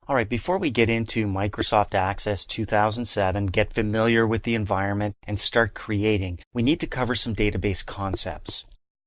All right, before we get into Microsoft Access 2007, get familiar with the environment, and start creating, we need to cover some database concepts.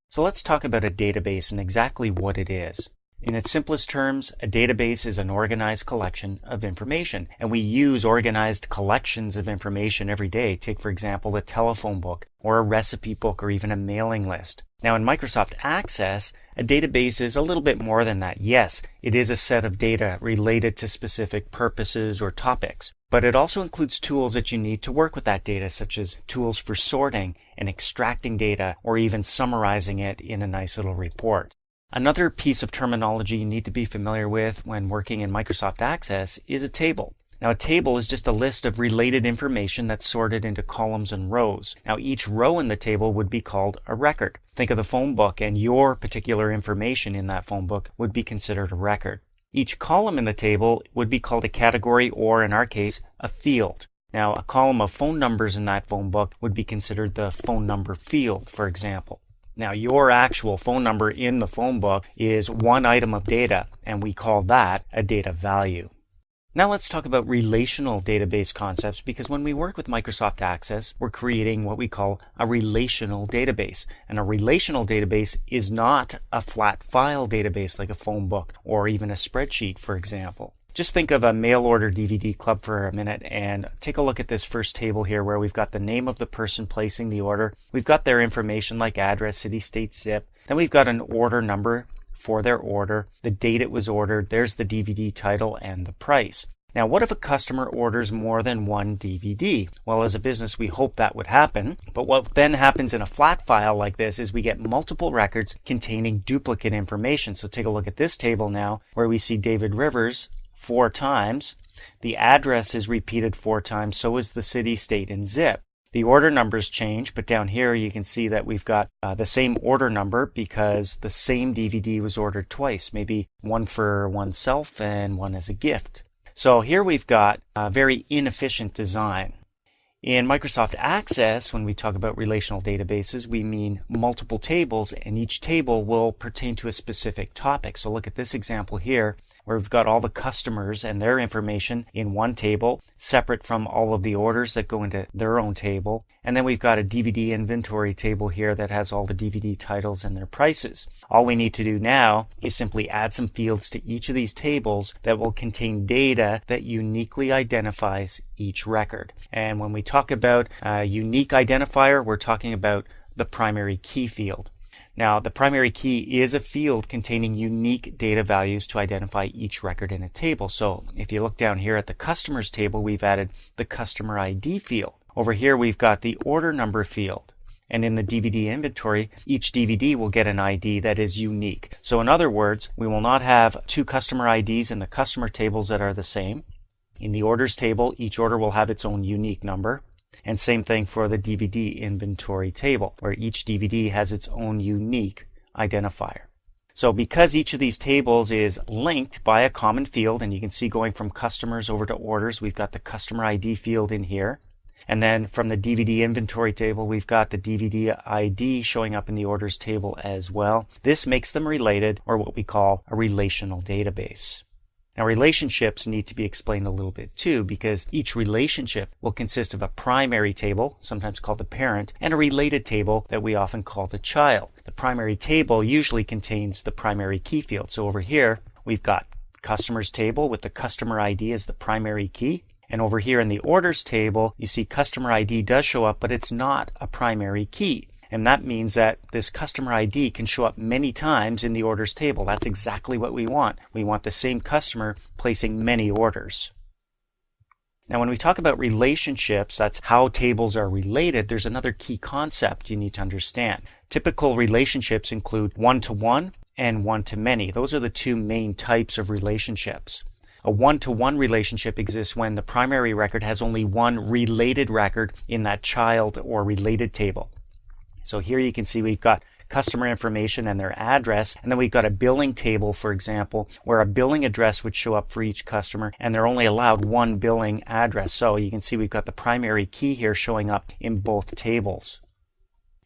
So let's talk about a database and exactly what it is. In its simplest terms, a database is an organized collection of information, and we use organized collections of information every day. Take, for example, a telephone book, or a recipe book, or even a mailing list. Now, in Microsoft Access, a database is a little bit more than that. Yes, it is a set of data related to specific purposes or topics, but it also includes tools that you need to work with that data, such as tools for sorting and extracting data, or even summarizing it in a nice little report. Another piece of terminology you need to be familiar with when working in Microsoft Access is a table. Now, a table is just a list of related information that's sorted into columns and rows. Now, each row in the table would be called a record. Think of the phone book, and your particular information in that phone book would be considered a record. Each column in the table would be called a category, or in our case, a field. Now, a column of phone numbers in that phone book would be considered the phone number field, for example. Now, your actual phone number in the phone book is one item of data, and we call that a data value. Now let's talk about relational database concepts, because when we work with Microsoft Access, we're creating what we call a relational database. And a relational database is not a flat file database like a phone book or even a spreadsheet, for example. Just think of a mail order DVD club for a minute and take a look at this first table here where we've got the name of the person placing the order. We've got their information like address, city, state, zip. Then we've got an order number for their order, the date it was ordered, there's the DVD title, and the price. Now, what if a customer orders more than one DVD? Well, as a business, we hope that would happen. But what then happens in a flat file like this is we get multiple records containing duplicate information. So take a look at this table now where we see David Rivers 4 times. The address is repeated 4 times, so is the city, state, and zip. The order numbers change, but down here you can see that we've got the same order number because the same DVD was ordered twice, maybe one for oneself and one as a gift. So here we've got a very inefficient design. In Microsoft Access, when we talk about relational databases, we mean multiple tables, and each table will pertain to a specific topic. So look at this example here, where we've got all the customers and their information in one table, separate from all of the orders that go into their own table. And then we've got a DVD inventory table here that has all the DVD titles and their prices. All we need to do now is simply add some fields to each of these tables that will contain data that uniquely identifies each record. And when we talk about a unique identifier, we're talking about the primary key field. Now, the primary key is a field containing unique data values to identify each record in a table. So if you look down here at the customers table, we've added the customer ID field. Over here, we've got the order number field. And in the DVD inventory, each DVD will get an ID that is unique. So in other words, we will not have 2 customer IDs in the customer tables that are the same. In the orders table, each order will have its own unique number. And same thing for the DVD inventory table, where each DVD has its own unique identifier. So because each of these tables is linked by a common field, and you can see going from customers over to orders, we've got the customer ID field in here. And then from the DVD inventory table, we've got the DVD ID showing up in the orders table as well. This makes them related, or what we call a relational database. Now, relationships need to be explained a little bit too, because each relationship will consist of a primary table, sometimes called the parent, and a related table that we often call the child. The primary table usually contains the primary key field. So over here, we've got customers table with the customer ID as the primary key. And over here in the orders table, you see customer ID does show up, but it's not a primary key. And that means that this customer ID can show up many times in the orders table. That's exactly what we want. We want the same customer placing many orders. Now, when we talk about relationships, that's how tables are related, there's another key concept you need to understand. Typical relationships include one-to-one and one-to-many. Those are the 2 main types of relationships. A one-to-one relationship exists when the primary record has only one related record in that child or related table. So here you can see we've got customer information and their address, and then we've got a billing table, for example, where a billing address would show up for each customer, and they're only allowed one billing address. So you can see we've got the primary key here showing up in both tables.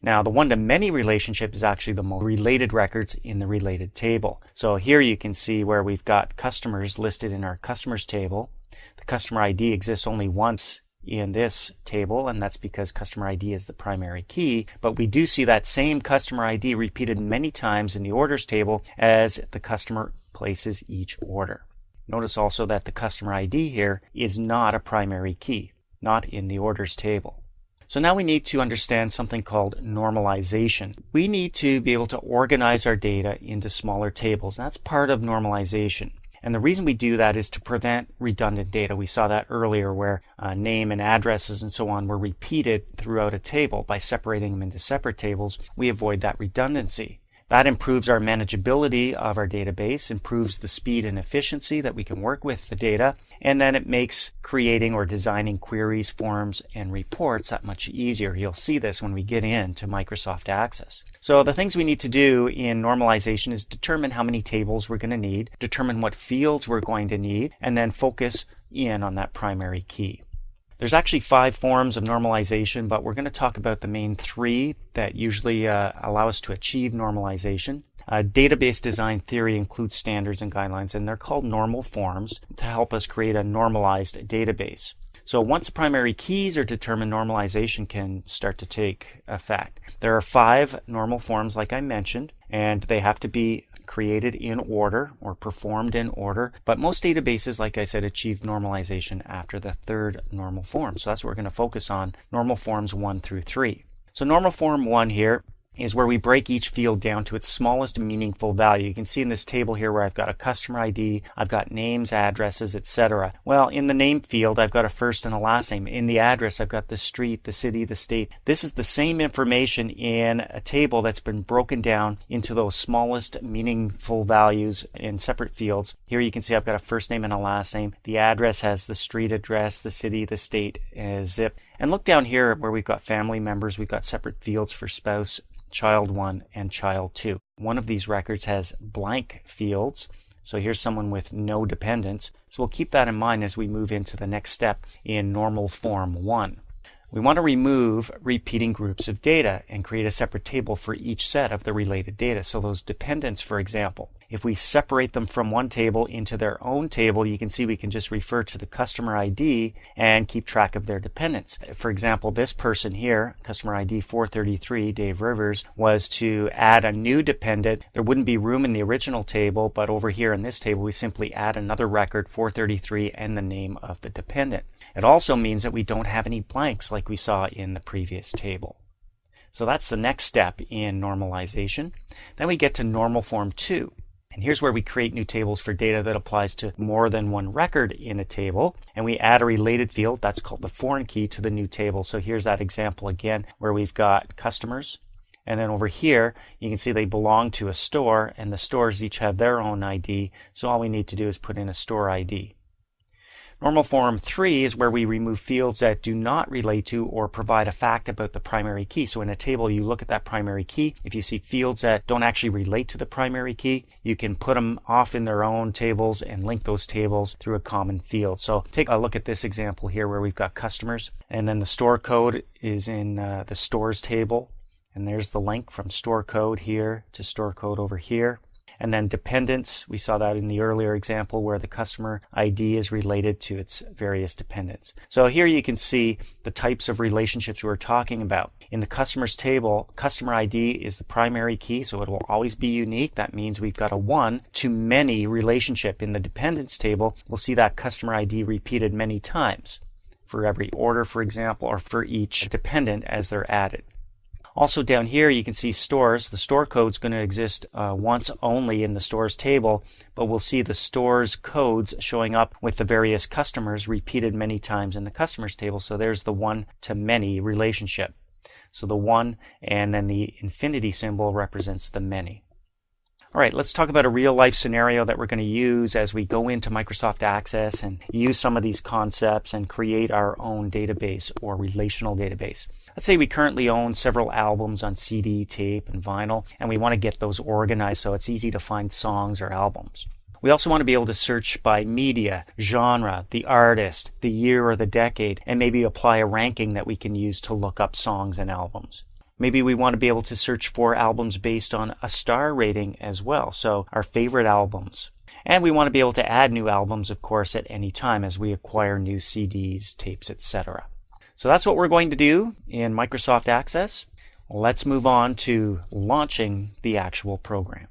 Now, the one-to-many relationship is actually the most related records in the related table. So here you can see where we've got customers listed in our customers table. The customer ID exists only once in this table, and that's because customer ID is the primary key, but we do see that same customer ID repeated many times in the orders table as the customer places each order. Notice also that the customer ID here is not a primary key, not in the orders table. So now we need to understand something called normalization. We need to be able to organize our data into smaller tables. That's part of normalization. And the reason we do that is to prevent redundant data. We saw that earlier where name and addresses and so on were repeated throughout a table. By separating them into separate tables, we avoid that redundancy. That improves our manageability of our database, improves the speed and efficiency that we can work with the data, and then it makes creating or designing queries, forms, and reports that much easier. You'll see this when we get into Microsoft Access. So the things we need to do in normalization is determine how many tables we're going to need, determine what fields we're going to need, and then focus in on that primary key. There's actually 5 forms of normalization, but we're going to talk about the main 3 that usually allow us to achieve normalization. Database design theory includes standards and guidelines, and they're called normal forms to help us create a normalized database. So once the primary keys are determined, normalization can start to take effect. There are 5 normal forms, like I mentioned, and they have to be created in order or performed in order. But most databases, like I said, achieve normalization after the 3rd normal form. So that's what we're going to focus on, normal forms 1 through 3. So normal form 1 here is where we break each field down to its smallest meaningful value. You can see in this table here where I've got a customer ID, I've got names, addresses, etc. Well, in the name field, I've got a first and a last name. In the address, I've got the street, the city, the state. This is the same information in a table that's been broken down into those smallest meaningful values in separate fields. Here you can see I've got a first name and a last name. The address has the street address, the city, the state, zip. And look down here where we've got family members, we've got separate fields for spouse, child 1 and child 2. One of these records has blank fields. So here's someone with no dependents. So we'll keep that in mind as we move into the next step in normal form 1. We want to remove repeating groups of data and create a separate table for each set of the related data. So those dependents, for example, if we separate them from one table into their own table, you can see we can just refer to the customer ID and keep track of their dependents. For example, this person here, customer ID 433, Dave Rivers, was to add a new dependent. There wouldn't be room in the original table, but over here in this table, we simply add another record, 433, and the name of the dependent. It also means that we don't have any blanks like we saw in the previous table. So that's the next step in normalization. Then we get to normal form 2. And here's where we create new tables for data that applies to more than one record in a table. And we add a related field, that's called the foreign key, to the new table. So here's that example again where we've got customers. And then over here, you can see they belong to a store, and the stores each have their own ID. So all we need to do is put in a store ID. Normal form 3 is where we remove fields that do not relate to or provide a fact about the primary key. So in a table, you look at that primary key. If you see fields that don't actually relate to the primary key, you can put them off in their own tables and link those tables through a common field. So take a look at this example here where we've got customers, and then the store code is in the stores table. And there's the link from store code here to store code over here. And then dependents, we saw that in the earlier example where the customer ID is related to its various dependents. So here you can see the types of relationships we're talking about. In the customers table, customer ID is the primary key, so it will always be unique. That means we've got a one-to-many relationship. In the dependents table, we'll see that customer ID repeated many times for every order, for example, or for each dependent as they're added. Also down here you can see stores. The store code is going to exist once only in the stores table, but we'll see the stores codes showing up with the various customers repeated many times in the customers table. So there's the one-to-many relationship. So the one and then the infinity symbol represents the many. All right, let's talk about a real-life scenario that we're going to use as we go into Microsoft Access and use some of these concepts and create our own database or relational database. Let's say we currently own several albums on CD, tape, and vinyl, and we want to get those organized so it's easy to find songs or albums. We also want to be able to search by media, genre, the artist, the year or the decade, and maybe apply a ranking that we can use to look up songs and albums. Maybe we want to be able to search for albums based on a star rating as well, so our favorite albums. And we want to be able to add new albums, of course, at any time as we acquire new CDs, tapes, etc. So that's what we're going to do in Microsoft Access. Let's move on to launching the actual program.